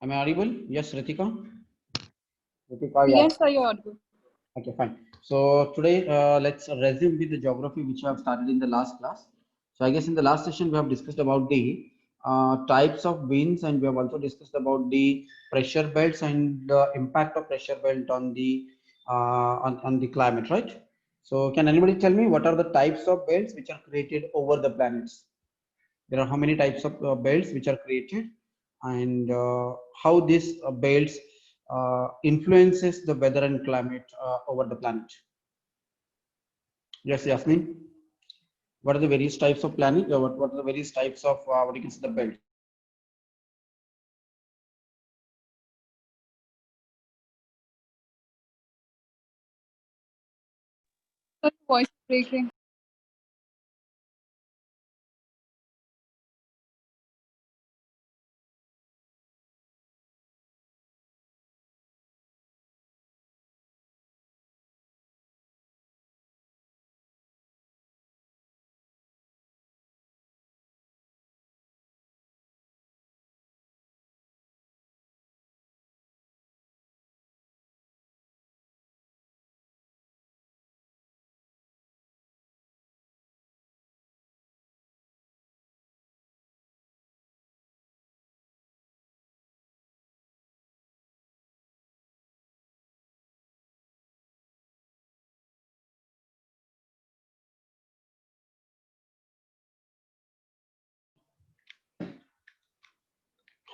Am I audible? Yes, Ritika. Ritika, yeah. Yes, sir, you're audible. Okay, fine. So today, let's resume with the geography which we have started in the last class. So I guess in the last session we have discussed about the types of winds, and we have also discussed about the pressure belts and the impact of pressure belt on the on the climate, right? So can anybody tell me what are the types of belts which are created over the planets? There are how many types of belts which are created, and how these belts influences the weather and climate over the planet. Yes, Yasmin. What are the various types of planet? What are the various types of what you can say the belts? Sir, voice breaking.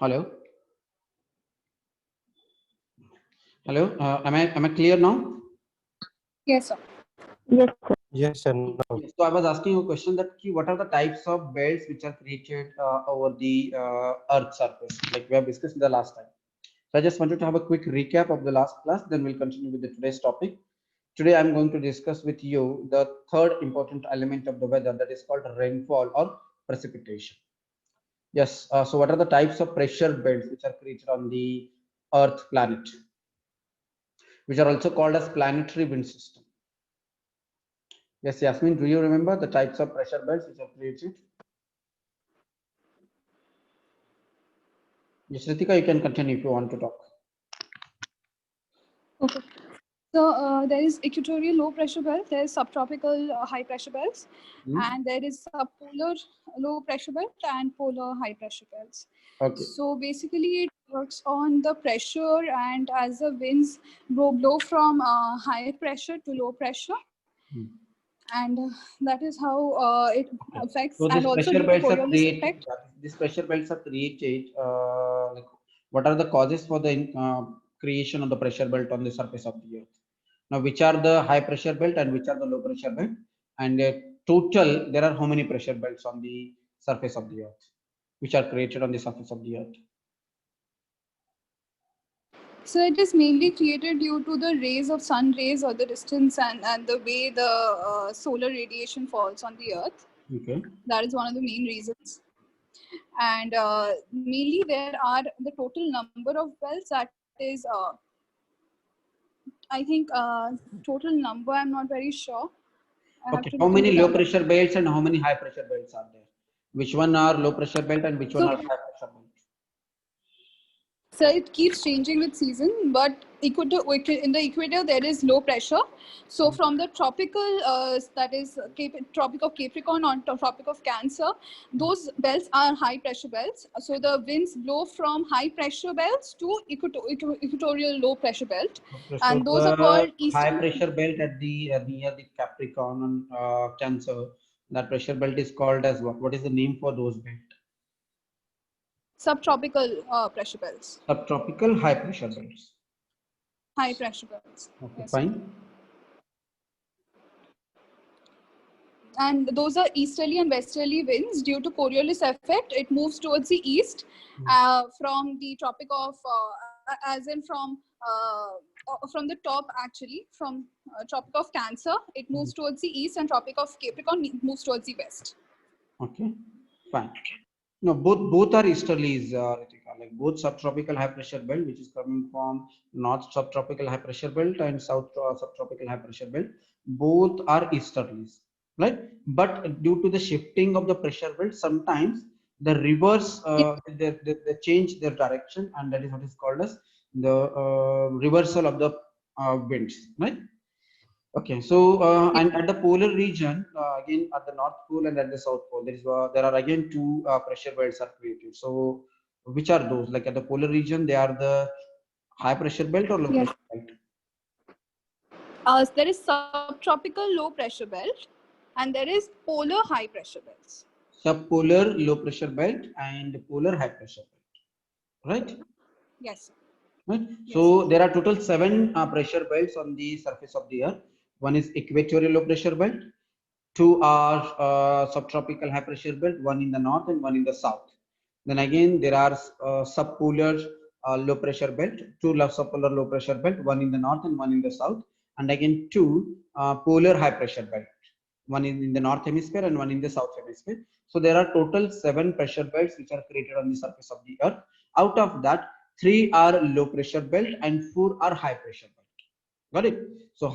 Hello, hello. Am I clear now? Yes, sir. Yes, sir. Yes, sir. No. Yes. So I was asking you a question that what are the types of belts which are created over the Earth surface, like we have discussed in the last time. So I just wanted to have a quick recap of the last class, then we'll continue with the today's topic. Today I'm going to discuss with you the third important element of the weather, that is called rainfall or precipitation. Yes, so what are the types of pressure belts which are created on the Earth planet, which are also called as planetary wind system? Yes, Yasmin, do you remember the types of pressure belts which are created? Yes, Ritika, you can continue if you want to talk. Okay. So there is equatorial low pressure belt, there is subtropical high pressure belts, and there is subpolar low pressure belt and polar high pressure belts. Okay. So basically, it works on the pressure, and as the winds blow from high pressure to low pressure, and that is how it affects, So and these also pressure due to belts are Coriolis created. effect. These pressure belts are created. Like, what are the causes for the creation of the pressure belt on the surface of the Earth? Now, which are the high pressure belt and which are the low pressure belt? And total, there are how many pressure belts on the surface of the Earth, which are created on the surface of the Earth? So it is mainly created due to the rays of sun rays, or the distance and the way the solar radiation falls on the earth. Okay. That is one of the main reasons. And mainly there are the total number of belts, that is, I think total number, I'm not very sure. I have Okay. to How look into many low that. pressure belts and how many high pressure belts are there? Which one are low pressure belt and which one So are high pressure belt? So it keeps changing with season, but in the equator there is low pressure. So from the tropical, that is Tropic of Capricorn on to Tropic of Cancer, those belts are high pressure belts. So the winds blow from high pressure belts to equatorial low pressure belt, Okay, so and those are the called high eastern. pressure belt at the near the Capricorn and Cancer, that pressure belt is called as what? What is the name for those belt? Subtropical pressure belts, Subtropical high pressure belts. high pressure belts. Okay, Yes. fine. And those are easterly and westerly winds. Due to Coriolis effect, it moves towards the east from the Tropic of, as in from the top actually, from Tropic of Cancer, it moves towards the east, and Tropic of Capricorn moves towards the west. Okay, fine. No, both are easterlies, Ritika. Like both subtropical high pressure belt, which is coming from north subtropical high pressure belt and south subtropical high pressure belt, both are easterlies, right? But due to the shifting of the pressure belt, sometimes the rivers they change their direction, and that is what is called as the reversal of the winds, right? Okay, so and at the polar region, again at the North Pole and at the South Pole, there are again two pressure belts are created. So which are those? Like at the polar region, they are the high pressure belt or low Yes. pressure belt? There is subtropical low pressure belt and there is polar high pressure belts. Subpolar low pressure belt and polar high pressure belt, right? Yes. Right. Yes. So there are total seven pressure belts on the surface of the Earth. One is equatorial low pressure belt. Two are subtropical high pressure belt. One in the north and one in the south. Then again there are subpolar low pressure belt. Two subpolar low pressure belt. One in the north and one in the south. And again two polar high pressure belt. One in the north hemisphere and one in the south hemisphere. So there are total seven pressure belts which are created on the surface of the Earth. Out of that, three are low pressure belt and four are high pressure belt. Got it? So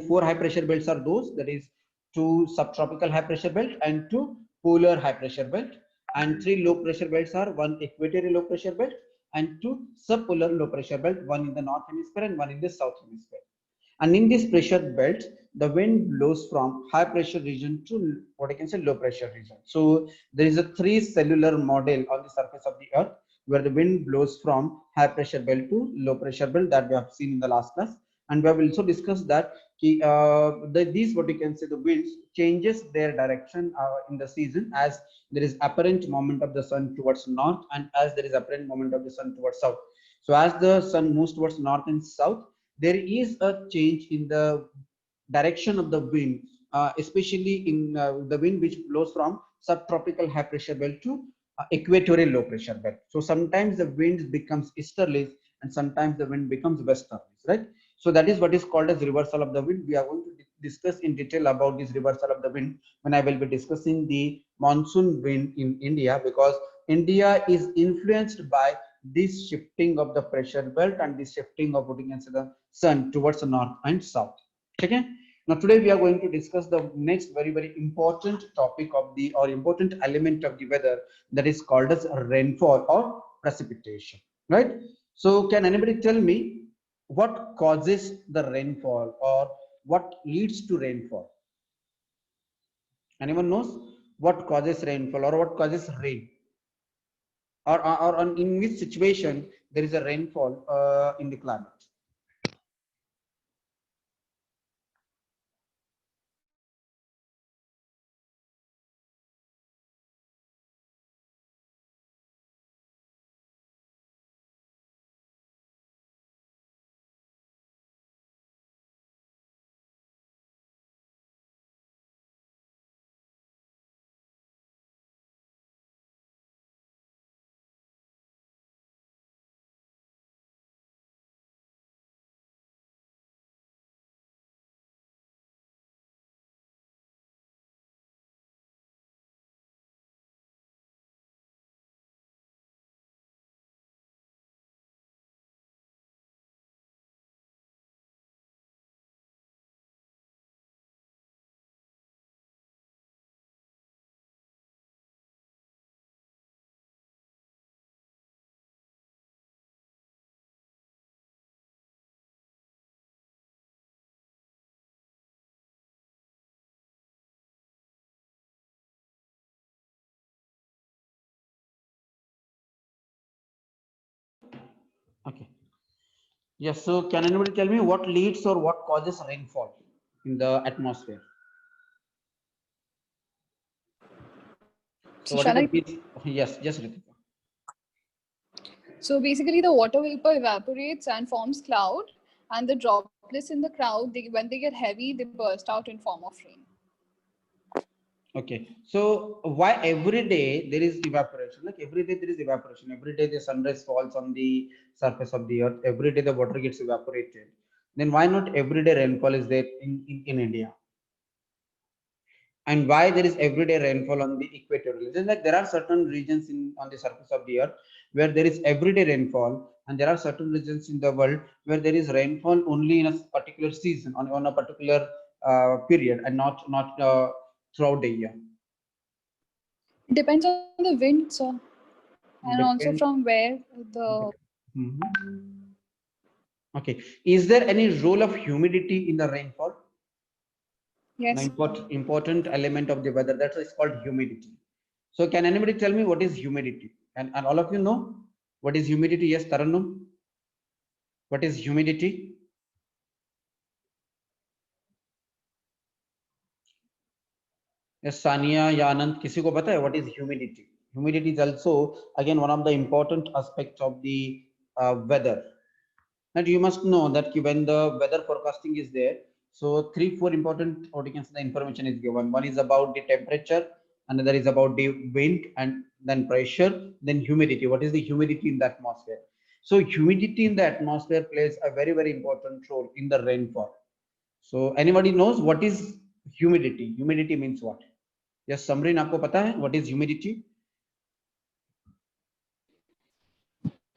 four high pressure belts are those, that is two subtropical high pressure belt and two polar high pressure belt, and three low pressure belts are one equatorial low pressure belt and two subpolar low pressure belt, one in the north hemisphere and one in the south hemisphere. And in this pressure belt, the wind blows from high pressure region to what I can say low pressure region. So there is a three cellular model on the surface of the Earth where the wind blows from high pressure belt to low pressure belt that we have seen in the last class. And we have also discussed that these what you can say the winds changes their direction in the season as there is apparent movement of the sun towards north and as there is apparent movement of the sun towards south. So as the sun moves towards north and south, there is a change in the direction of the wind, especially in the wind which blows from subtropical high pressure belt to equatorial low pressure belt. So sometimes the wind becomes easterlies and sometimes the wind becomes westerlies, right? So that is what is called as reversal of the wind. We are going to discuss in detail about this reversal of the wind when I will be discussing the monsoon wind in India, because India is influenced by this shifting of the pressure belt and this shifting of what you can say the sun towards the north and south. Okay. Now today we are going to discuss the next very important topic of the or important element of the weather, that is called as rainfall or precipitation. Right. So can anybody tell me what causes the rainfall or what leads to rainfall? Anyone knows what causes rainfall or what causes rain? Or in which situation there is a rainfall in the climate? Okay. Yes. So can anybody tell me what leads or what causes rainfall in the atmosphere? So So what is shall the I? big? Yes, yes, Ritika. So basically, the water vapor evaporates and forms cloud, and the droplets in the cloud, when they get heavy, they burst out in form of rain. Okay. So why every day there is evaporation? Like every day there is evaporation. Every day the sunrise falls on the surface of the earth. Every day the water gets evaporated. Then why not every day rainfall is there in India? And why there is everyday rainfall on the equatorial region? Like there are certain regions on the surface of the earth where there is everyday rainfall, and there are certain regions in the world where there is rainfall only in a particular season on a particular period and not throughout the year. It depends on the wind, sir, and also Depend. from where the. Mhm. Okay. Is there any role of humidity in the rainfall? Yes. An important element of the weather. That's why it's called humidity. So can anybody tell me what is humidity? And all of you know what is humidity? Yes, Tarannum. What is humidity? Yes, Sania, Yanant, किसी को पता है what is humidity? Humidity is also again one of the important aspects of the weather. And you must know that when the weather forecasting is there, so 3-4 important, or you can say, the information is given. One is about the temperature, another is about the wind, and then pressure, then humidity. What is the humidity in the atmosphere? So humidity in the atmosphere plays a very, very important role in the rainfall. So anybody knows what is humidity? Humidity means what? Yes, Samreen, आपको पता है what is humidity?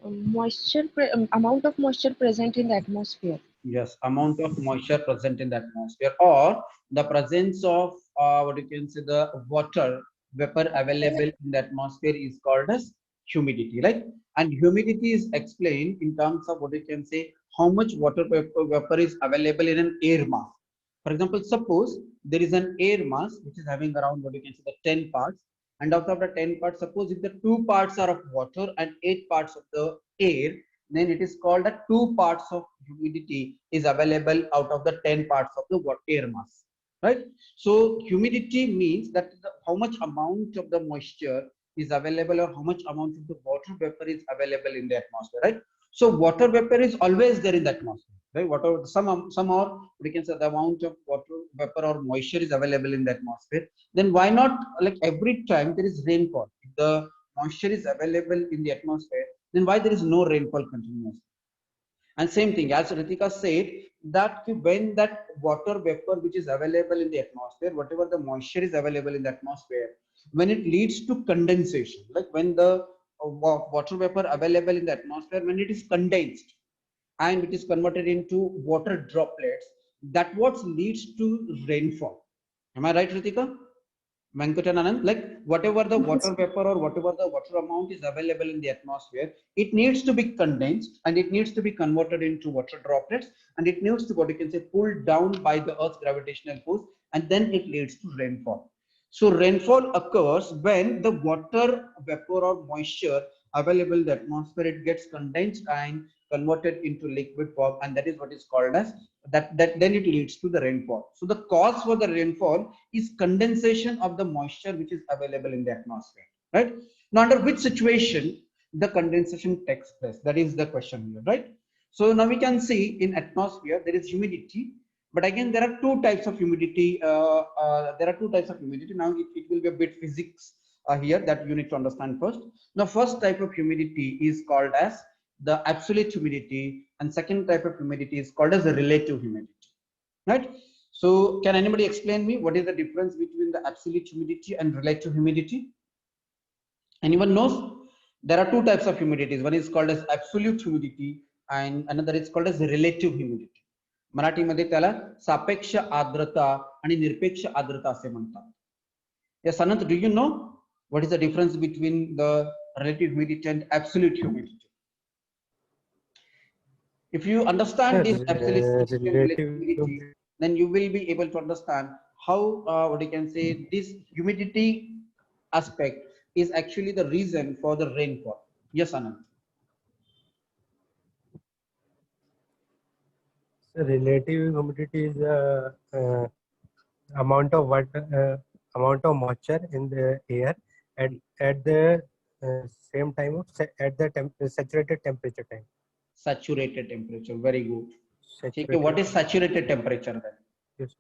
Amount of moisture present in the atmosphere. Yes, amount of moisture present in the atmosphere, or the presence of what you can say, the water vapor available in the atmosphere is called as humidity, right? And humidity is explained in terms of what you can say, how much water vapor is available in an air mass. For example, suppose there is an air mass which is having around what you can say the 10 parts, and out of the 10 parts, suppose if the 2 parts are of water and 8 parts of the air, then it is called that 2 parts of humidity is available out of the 10 parts of the air mass, right? So humidity means that how much amount of the moisture is available, or how much amount of the water vapor is available in the atmosphere, right? So water vapor is always there in the atmosphere, right? Whatever some or we can say the amount of water vapor or moisture is available in the atmosphere, then why not, like, every time there is rainfall, if the moisture is available in the atmosphere, then why there is no rainfall continuously? And same thing as Ritika said, that when that water vapor which is available in the atmosphere, whatever the moisture is available in the atmosphere, when it leads to condensation, like when the water vapor available in the atmosphere, when it is condensed and it is converted into water droplets, that what leads to rainfall. Am I right, Ritika? Venkatananand, like whatever the water vapor or whatever the water amount is available in the atmosphere, it needs to be condensed and it needs to be converted into water droplets, and it needs to, what you can say, pulled down by the Earth's gravitational force, and then it leads to rainfall. So rainfall occurs when the water vapor or moisture available in the atmosphere, it gets condensed and converted into liquid form, and that is what is called as that then it leads to the rainfall. So the cause for the rainfall is condensation of the moisture which is available in the atmosphere, right? Now under which situation the condensation takes place, that is the question here, right? So now we can see in atmosphere there is humidity, but again there are two types of humidity. Now it will be a bit physics here that you need to understand first. Now first type of humidity is called as the absolute humidity, and second type of humidity is called as the relative humidity, right? So can anybody explain me what is the difference between the absolute humidity and relative humidity? Anyone knows? There are two types of humidities. One is called as absolute humidity and another is called as relative humidity. मराठीमध्ये त्याला सापेक्ष आर्द्रता आणि निरपेक्ष आर्द्रता असे म्हणतात. Yes, Anant, do you know what is the difference between the relative humidity and absolute humidity? If you understand this absolute humidity and relative humidity, then you will be able to understand how what you can say, this humidity aspect is actually the reason for the rainfall. Yes, Anand. So relative humidity is amount of water, amount of moisture in the air at the same time of at the saturated temperature time. Saturated temperature, very good. Saturated. What is saturated temperature then? Yes.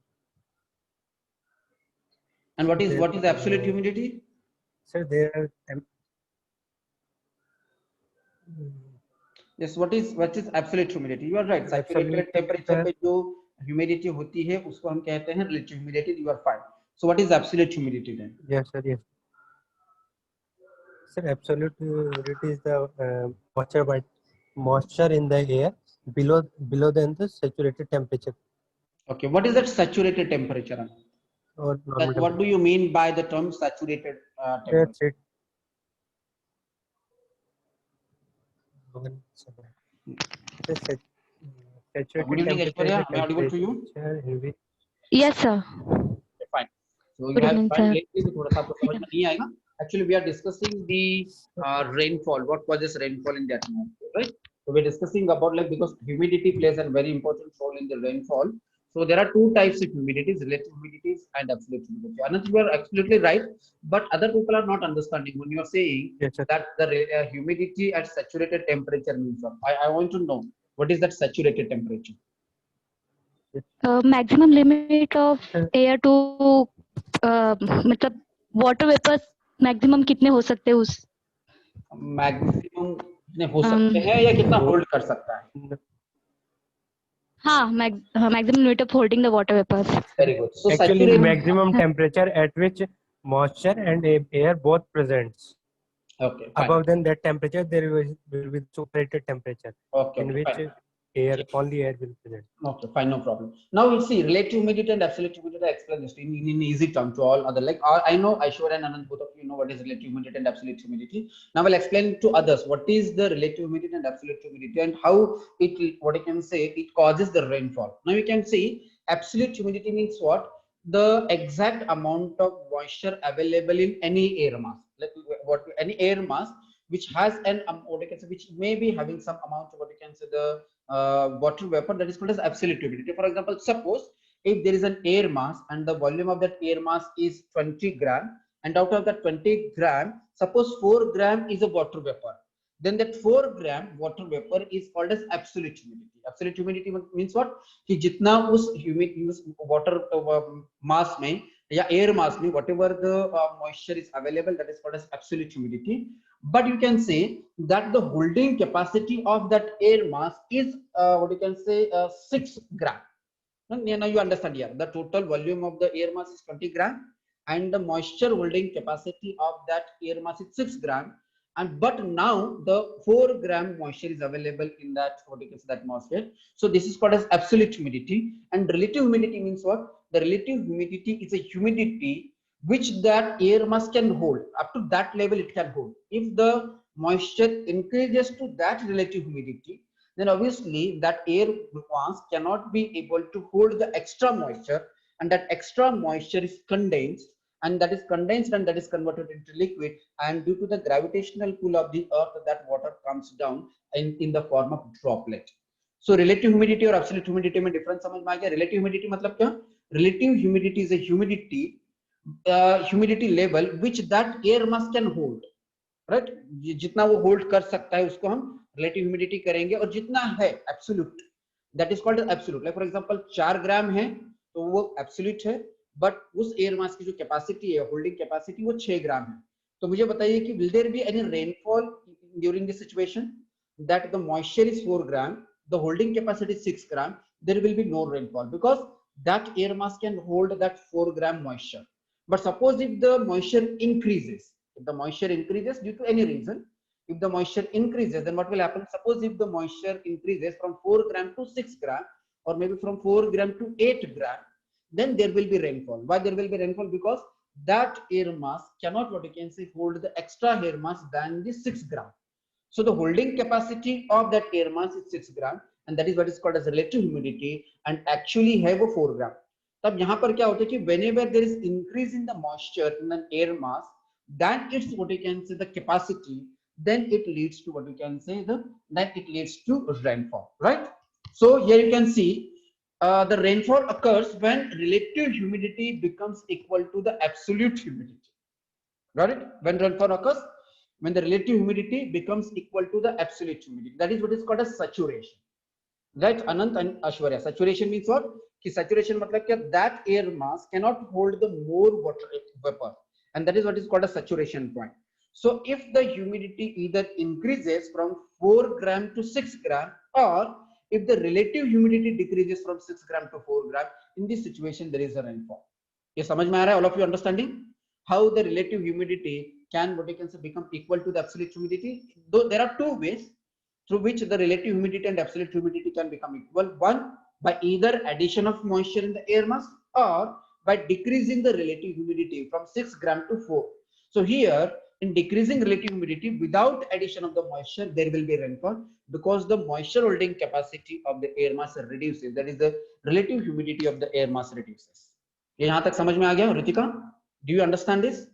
And what is absolute humidity? Sir, there are yes, what is absolute humidity? You are right. Saturated temperature पे जो humidity होती है उसको हम कहते हैं relative humidity. You are fine. So what is absolute humidity then? Yes, sir. Yes. Sir, absolute humidity is the moisture in the air below than the saturated temperature. Okay, what is that saturated temperature? or normal What do you mean by the term saturated temperature? That's it. One second. The saturated Good evening, temperature is Aishwarya. the Am I audible to you? temperature in which Yes, sir. Okay, fine. So you Good have evening, fine sir. lately, तो थोड़ा सा आपको समझ में नहीं आएगा. Actually, we are discussing the rainfall. What causes rainfall in the atmosphere, right? So we're discussing about like because humidity plays a very important role in the rainfall. So there are two types of humidities: relative humidities and absolute humidity. Anand, you are absolutely right, but other people are not understanding when you are saying yes, sir. that the humidity at saturated temperature means what. I want to know what is that saturated temperature. Maximum limit of air to मतलब water vapors maximum कितने हो सकते हैं उस maximum कितने हो सकते हैं या कितना होल्ड कर सकता है? हाँ maximum limit of holding the water vapors. Very good. So Actually, saturated. maximum temperature at which moisture and air both presents. Okay. Fine. Above than that temperature, there will be saturated temperature Okay. in Okay, which fine. air only air will present. Okay, fine, no problem. Now we'll see relative humidity and absolute humidity. I explain this in easy term to all other like I know Aishwarya and Anand, both of you know what is relative humidity and absolute humidity. Now I'll explain to others what is the relative humidity and absolute humidity and how it what I can say it causes the rainfall. Now you can see absolute humidity means what? The exact amount of moisture available in any air mass. Like what any air mass which has an what I can say which may be having some amount of what you can say the water vapor that is called as absolute humidity. For example, suppose if there is an air mass and the volume of that air mass is 20 gram and out of that 20 gram, suppose 4 gram is a water vapor, then that 4 gram water vapor is called as absolute humidity. Absolute humidity means what? कि जितना उस water mass में या air mass में whatever the moisture is available, that is called as absolute humidity. But you can say that the holding capacity of that air mass is what you can say 6 gram. Now you understand here the total volume of the air mass is 20 gram and the moisture holding capacity of that air mass is 6 gram, and but now the 4 gram moisture is available in that what you can say that atmosphere. So this is called as absolute humidity. And relative humidity means what? The relative humidity is a humidity which that air mass can hold. Up to that level it can hold. If the moisture increases to that relative humidity, then obviously that air mass cannot be able to hold the extra moisture, and that extra moisture is condensed, and that is condensed and that is converted into liquid, and due to the gravitational pull of the earth that water comes down in the form of droplet. So relative humidity और absolute humidity में difference समझ में आ गया? Relative humidity मतलब क्या? Relative humidity is a humidity level which that air mass can hold, right? जितना वो hold कर सकता है उसको हम relative humidity करेंगे, और जितना है absolute, that is called absolute. Like for example 4 ग्राम है तो वो absolute है, but उस air mass की जो capacity है, holding capacity वो 6 ग्राम है. तो मुझे बताइए कि will there be any rainfall during this situation that the moisture is 4 gram, the holding capacity is 6 gram? There will be no rainfall because that air mass can hold that 4 gram moisture. But suppose if the moisture increases, if the moisture increases due to any reason, if the moisture increases, then what will happen? Suppose if the moisture increases from 4 gram to 6 gram, or maybe from 4 gram to 8 gram, then there will be rainfall. Why there will be rainfall? Because that air mass cannot what you can say hold the extra air mass than the 6 gram. So the holding capacity of that air mass is 6 gram, and that is what is called as relative humidity, and actually have a 4 gram. तब यहाँ पर क्या होता है कि whenever there is increase in the moisture in an air mass, then it's what you can say the capacity, then it leads to what you can say that it leads to rainfall, right? So here you can see the rainfall occurs when relative humidity becomes equal to the absolute humidity. Got it? When rainfall occurs, when the relative humidity becomes equal to the absolute humidity, that is what is called as saturation. Right, Anant and Aishwarya? Saturation means what? कि saturation मतलब क्या? That air mass cannot hold the more water vapor, and that is what is called a saturation point. So if the humidity either increases from 4 gram to 6 gram, or if the relative humidity decreases from 6 gram to 4 gram, in this situation there is a rainfall. ये समझ में आ रहा है? All of you understanding how the relative humidity can what you can say become equal to the absolute humidity? Though there are two ways through which the relative humidity and absolute humidity can become equal. One, by either addition of moisture in the air mass, or by decreasing the relative humidity from 6 gram to 4. So here, in decreasing relative humidity without addition of the moisture, there will be rainfall because the moisture holding capacity of the air mass reduces. That is, the relative humidity of the air mass reduces. ये यहाँ तक समझ में आ गया Ritika? Do you understand this?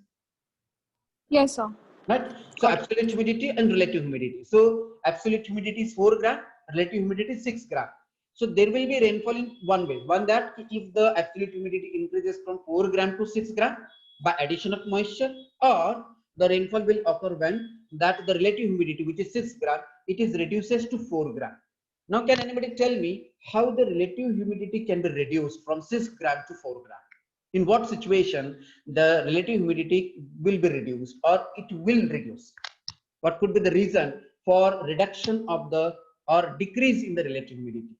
Yes, sir. Right? So absolute humidity and relative humidity. So absolute humidity is 4 gram, relative humidity is 6 gram. So there will be rainfall in one way. One, that if the absolute humidity increases from 4 gram to 6 gram by addition of moisture, or the rainfall will occur when that the relative humidity, which is 6 gram, it is reduces to 4 gram. Now can anybody tell me how the relative humidity can be reduced from 6 gram to 4 gram? In what situation the relative humidity will be reduced or it will reduce? What could be the reason for reduction of the or decrease in the relative humidity?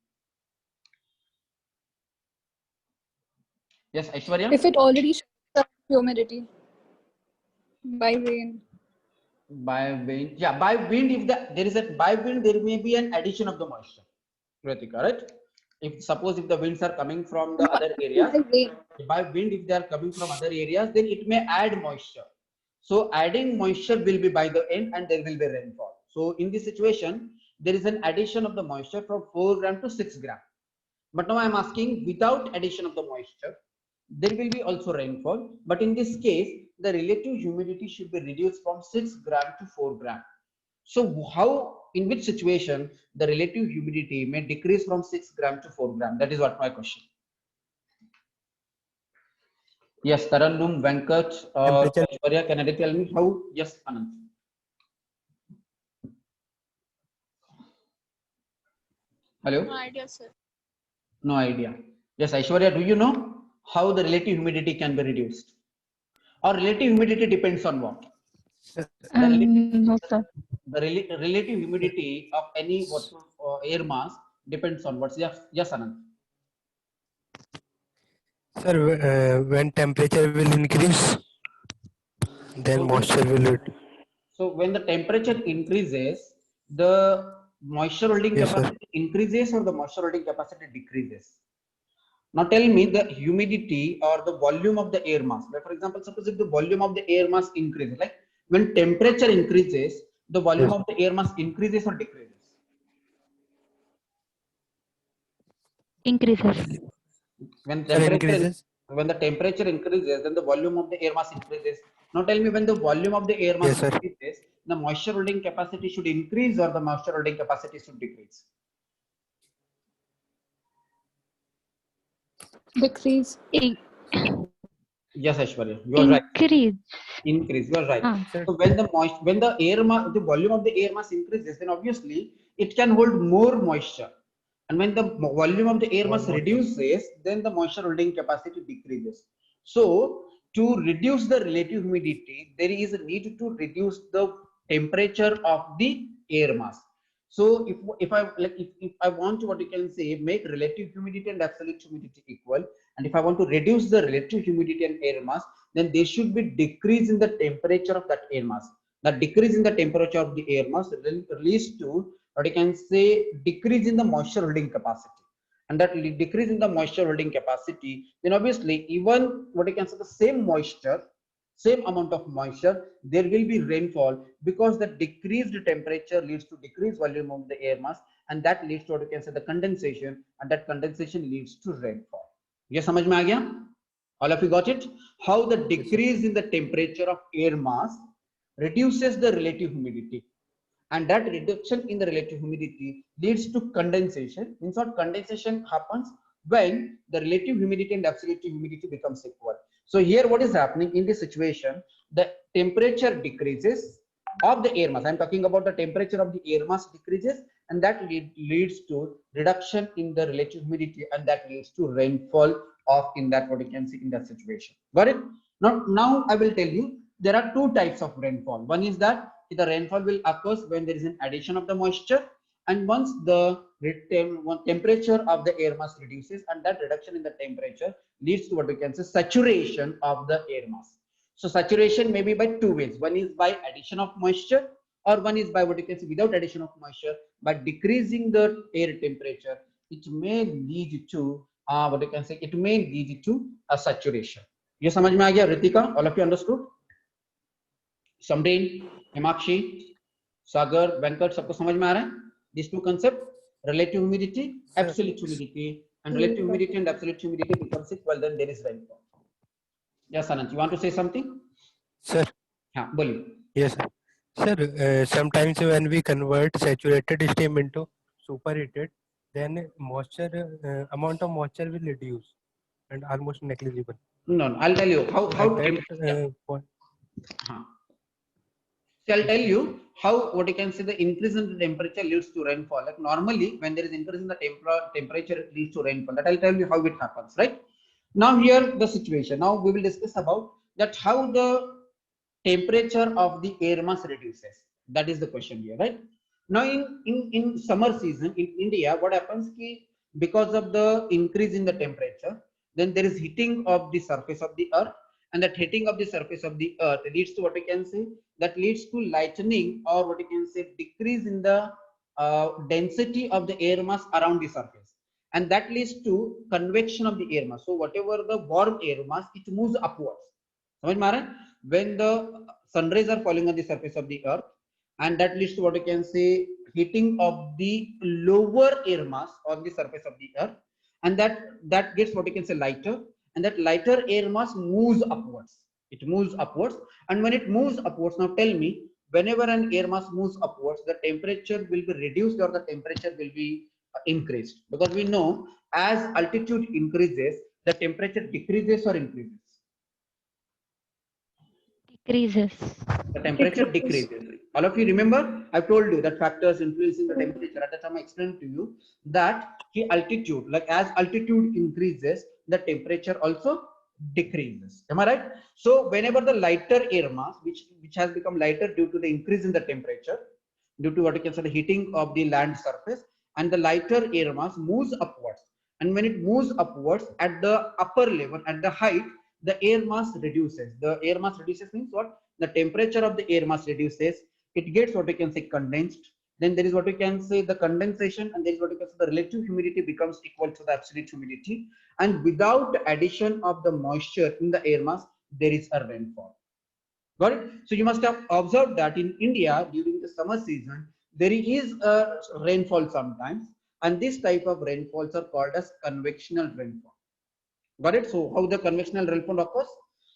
Yes, Aishwarya? If it already shows the humidity by rain. By wind, yeah, by wind, if there is a by wind, there may be an addition of the moisture. Ritika, right? If suppose if the winds are coming from the other areas, By rain. by wind, if they are coming from other areas, then it may add moisture. So adding moisture will be by the end and there will be rainfall. So in this situation, there is an addition of the moisture from 4 gram to 6 gram. But now I am asking without addition of the moisture, there will be also rainfall. But in this case, the relative humidity should be reduced from 6 gram to 4 gram. So how, in which situation the relative humidity may decrease from 6 gram to 4 gram? That is what my question. Yes, Tarannum, Venkat, or Aishwarya, can you tell me how? Yes, Anand. Hello? No idea, sir. No idea. Yes, Aishwarya, do you know how the relative humidity can be reduced? Or relative humidity depends on what? No, sir. The relative humidity of any air mass depends on what? Yes, Anand. Sir, when temperature will increase, then moisture will. So when the temperature increases, the moisture holding capacity increases or the moisture holding capacity decreases. Now tell me the humidity or the volume of the air mass. Like for example, suppose if the volume of the air mass increases, like when temperature increases, the volume of the air mass increases or decreases? Increases. When Sir, increases. when the temperature increases, then the volume of the air mass increases. Now tell me when the volume of the air mass increases, the moisture holding capacity should increase or the moisture holding capacity should decrease? Decrease. Yes, Aishwarya, you are right. Increase. You are right. So when the air mass, the volume of the air mass increases, then obviously it can hold more moisture. And when the volume of the air mass reduces, then the moisture holding capacity decreases. So to reduce the relative humidity, there is a need to reduce the temperature of the air mass. So if I want to, what you can say, make relative humidity and absolute humidity equal, and if I want to reduce the relative humidity and air mass, then there should be decrease in the temperature of that air mass. That decrease in the temperature of the air mass leads to, what you can say, decrease in the moisture holding capacity. And that decrease in the moisture holding capacity, then obviously even what you can say, the same moisture, same amount of moisture, there will be rainfall, because the decreased temperature leads to decreased volume of the air mass, and that leads to, what you can say, the condensation, and that condensation leads to rainfall. Yes, samajh mein aa gaya? All of you got it? How the decrease in the temperature of air mass reduces the relative humidity, and that reduction in the relative humidity leads to condensation. Means what? Condensation happens when the relative humidity and absolute humidity becomes equal. So here what is happening in this situation, the temperature decreases of the air mass. I'm talking about the temperature of the air mass decreases, and that leads to reduction in the relative humidity, and that leads to rainfall of, in that, what you can see, in that situation. Got it? Now I will tell you there are two types of rainfall. One is that the rainfall will occur when there is an addition of the moisture, and once the temperature of the air mass reduces, and that reduction in the temperature leads to, what we can say, saturation of the air mass. So saturation may be by two ways. One is by addition of moisture, or one is by, what you can say, without addition of moisture, by decreasing the air temperature, which may lead to what you can say, it may lead to a saturation. ये समझ में आ गया Ritika? All of you understood? Samdeen, Himakshi, Sagar, Venkat, सबको समझ में आ रहा है? These two concepts, relative humidity, absolute humidity, and relative humidity and absolute humidity becomes equal, then there is rainfall. Yes, Anant, you want to say something? Sir. हाँ, बोलिए. Yes, sir. Sir, sometimes when we convert saturated steam into superheated, then moisture amount of moisture will reduce and almost negligible. No, I'll tell you how point. So I'll tell you how what you can say the increase in the temperature leads to rainfall. Like normally when there is increase in the temperature it leads to rainfall. That I'll tell you how it happens, right? Now here the situation. Now we will discuss about that how the temperature of the air mass reduces. That is the question here, right? Now in summer season in India, what happens ki because of the increase in the temperature, then there is heating of the surface of the earth, and that heating of the surface of the earth leads to what we can say, that leads to lightening or what you can say decrease in the density of the air mass around the surface, and that leads to convection of the air mass. So whatever the warm air mass, it moves upwards. समझ में आ रहा है? When the sun rays are falling on the surface of the earth, and that leads to what you can say heating of the lower air mass on the surface of the earth, and that gets what you can say lighter, and that lighter air mass moves upwards. It moves upwards, and when it moves upwards, now tell me, whenever an air mass moves upwards, the temperature will be reduced or the temperature will be increased, because we know as altitude increases, the temperature decreases or increases. Decreases. The temperature decreases. All of you remember, I told you that factors influencing the temperature. At the time I explained to you that the altitude, like as altitude increases, the temperature also decreases. Am I right? So whenever the lighter air mass, which has become lighter due to the increase in the temperature, due to what you can say the heating of the land surface, and the lighter air mass moves upwards, and when it moves upwards at the upper level, at the height, the air mass reduces. The air mass reduces means what? The temperature of the air mass reduces. It gets what we can say condensed. Then there is what we can say the condensation, and there is what we can say the relative humidity becomes equal to the absolute humidity. And without addition of the moisture in the air mass, there is a rainfall. Got it? So you must have observed that in India during the summer season, there is a rainfall sometimes, and this type of rainfalls are called as convectional rainfall. Got it? So how the convectional rainfall occurs?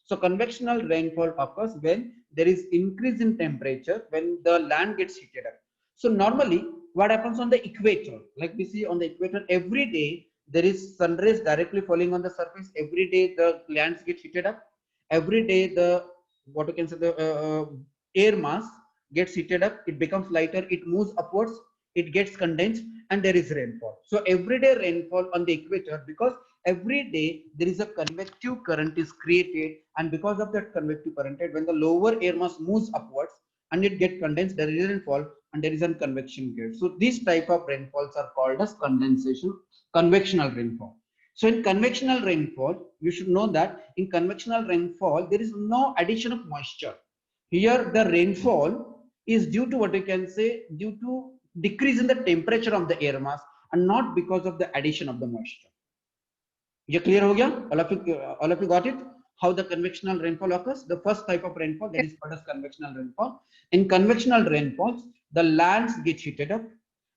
So convectional rainfall occurs when there is increase in temperature, when the land gets heated up. So normally what happens on the equator, like we see on the equator, every day there is sun rays directly falling on the surface. Every day the lands get heated up. Every day the what you can say the air mass gets heated up. It becomes lighter. It moves upwards. It gets condensed, and there is rainfall. So everyday rainfall on the equator, because every day there is a convective current is created, and because of that convective current, when the lower air mass moves upwards and it gets condensed, there is rainfall and there is a convection gate. So these type of rainfalls are called as convectional rainfall. So in convectional rainfall, you should know that in convectional rainfall there is no addition of moisture. Here the rainfall is due to what you can say due to decrease in the temperature of the air mass, and not because of the addition of the moisture. ये clear हो गया? All of you got it? How the convectional rainfall occurs? The first type of rainfall, that is called as convectional rainfall. In convectional rainfalls, the lands get heated up,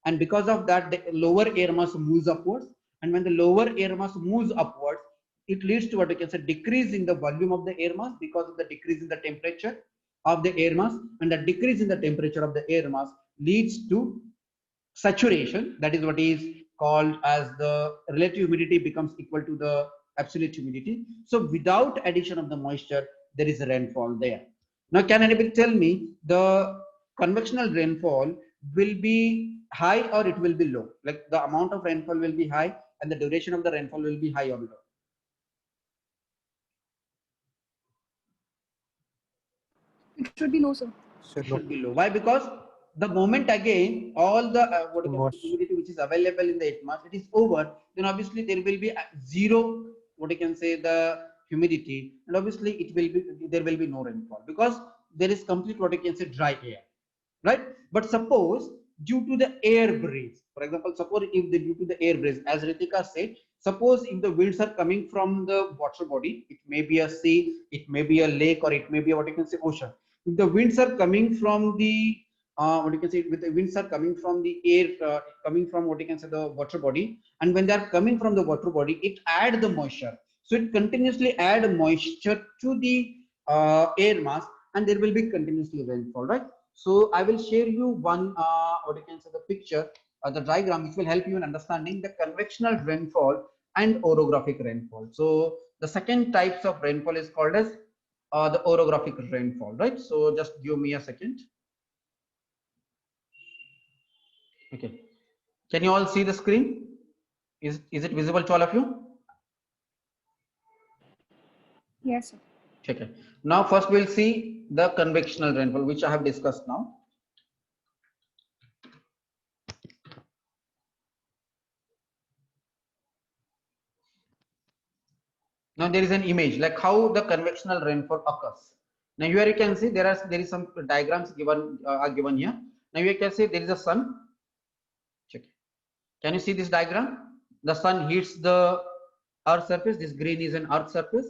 and because of that, the lower air mass moves upwards. And when the lower air mass moves upwards, it leads to what we can say decrease in the volume of the air mass because of the decrease in the temperature of the air mass, and the decrease in the temperature of the air mass leads to saturation. That is what is called as the relative humidity becomes equal to the absolute humidity. So without addition of the moisture, there is a rainfall there. Now can anybody tell me the convectional rainfall will be high or it will be low? Like the amount of rainfall will be high and the duration of the rainfall will be high or low? It should be low, sir. It should be low. Why? Because the moment again all the humidity which is available in the atmosphere, it is over, then obviously there will be zero what you can say the humidity, and obviously it will be there will be no rainfall because there is complete what you can say dry air, right? But suppose due to the air breeze, for example, suppose if due to the air breeze, as Ritika said, Suppose if the winds are coming from the water body, it may be a sea, it may be a lake, or it may be what you can say ocean. If the winds are coming from the what you can say, with the winds are coming from the air, coming from what you can say the water body, and when they are coming from the water body, it add the moisture. So it continuously add moisture to the air mass, and there will be continuously rainfall, right? So I will share you one what you can say the picture, the diagram, which will help you in understanding the convectional rainfall and orographic rainfall. So the second types of rainfall is called as the orographic rainfall, right? So just give me a second. Okay, can you all see the screen? Is it visible to all of you? Yes, sir. Okay. Now first we'll see the convectional rainfall, which I have discussed now. Now there is an image like how the convectional rainfall occurs. Now here you can see there is some diagrams given are given here. Now you can see there is a sun. Check. Can you see this diagram? The sun hits the earth surface. This green is an earth surface,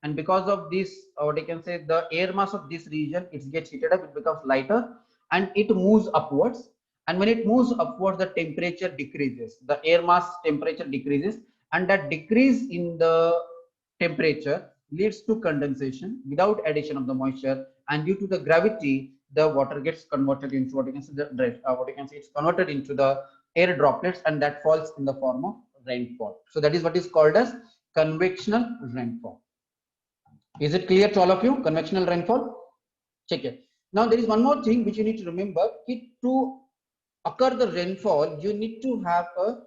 and because of this, what you can say, the air mass of this region, it gets heated up. It becomes lighter, and it moves upwards. And when it moves upwards, the temperature decreases. The air mass temperature decreases, and that decrease in the temperature leads to condensation without addition of the moisture, and due to the gravity, the water gets converted into what you can say what you can say it's converted into the air droplets, and that falls in the form of rainfall. So that is what is called as convectional rainfall. Is it clear to all of you? Convectional rainfall. Check it. Now there is one more thing which you need to remember. To occur the rainfall, you need to have a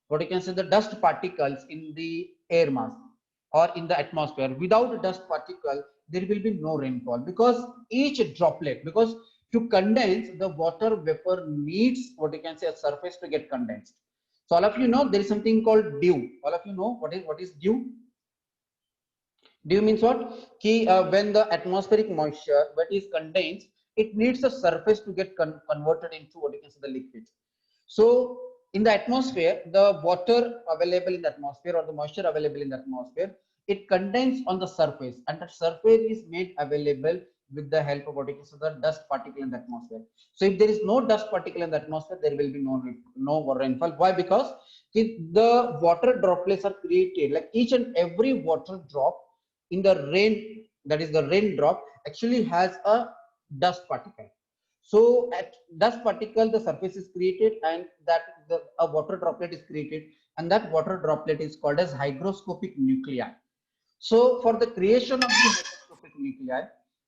what you can say the dust particles in the air mass or in the atmosphere. Without a dust particle, there will be no rainfall, because each droplet, because to condense, the water vapor needs what you can say a surface to get condensed. So all of you know there is something called dew. All of you know what is dew? Dew means what? When the atmospheric moisture that is condensed, it needs a surface to get converted into what you can say the liquid. So in the atmosphere, the water available in the atmosphere or the moisture available in the atmosphere, it condenses on the surface, and that surface is made available with the help of what you can say the dust particle in the atmosphere. So if there is no dust particle in the atmosphere, there will be no rainfall. Why? Because the water droplets are created, like each and every water drop in the rain, that is the raindrop, actually has a dust particle. So at dust particle, the surface is created, and that a water droplet is created, and that water droplet is called as hygroscopic nuclei. So for the creation of the hygroscopic nuclei,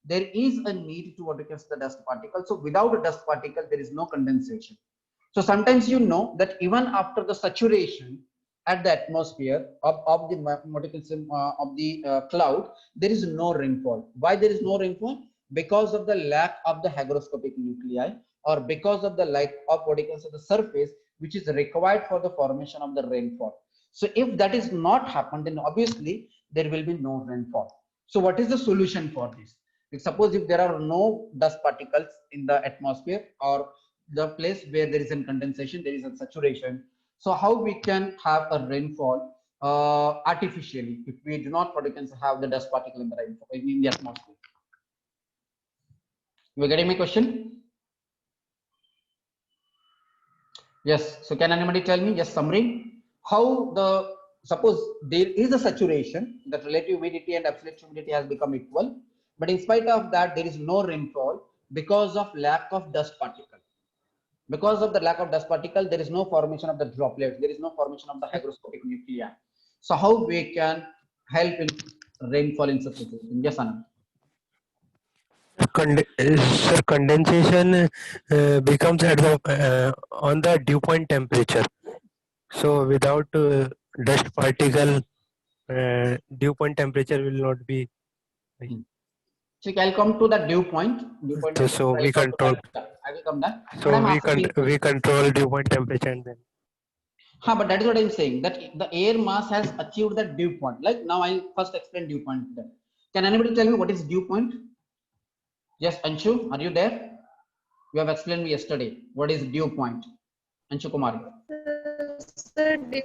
there is a need to what you can say the dust particle. So without a dust particle, there is no condensation. So sometimes you know that even after the saturation at the atmosphere of the what you can say of the cloud, there is no rainfall. Why there is no rainfall? Because of the lack of the hygroscopic nuclei, or because of the lack of what you can say the surface which is required for the formation of the rainfall. So if that is not happened, then obviously there will be no rainfall. So what is the solution for this? Suppose if there are no dust particles in the atmosphere, or the place where there is a condensation, there is a saturation. So how we can have a rainfall artificially if we do not, what you can say, have the dust particle in the rainfall in the atmosphere? You are getting my question? Yes. So can anybody tell me, just summary, how the, suppose there is a saturation, the relative humidity and absolute humidity has become equal, but in spite of that, there is no rainfall because of lack of dust particle. Because of the lack of dust particle, there is no formation of the droplets, there is no formation of the hygroscopic nuclei. So how we can help in rainfall in such a situation? Yes, Anand. Sir, condensation becomes at the on the dew point temperature. So without dust particle, dew point temperature will not be. So I'll come to that dew point. So we control. I will come there. So we control dew point temperature and then. But that is what I'm saying, that the air mass has achieved that dew point. Like now I'll first explain dew point. Can anybody tell me what is dew point? Yes, Anshu, are you there? You have explained me yesterday. What is dew point? Anshu Kumar. Sir, dew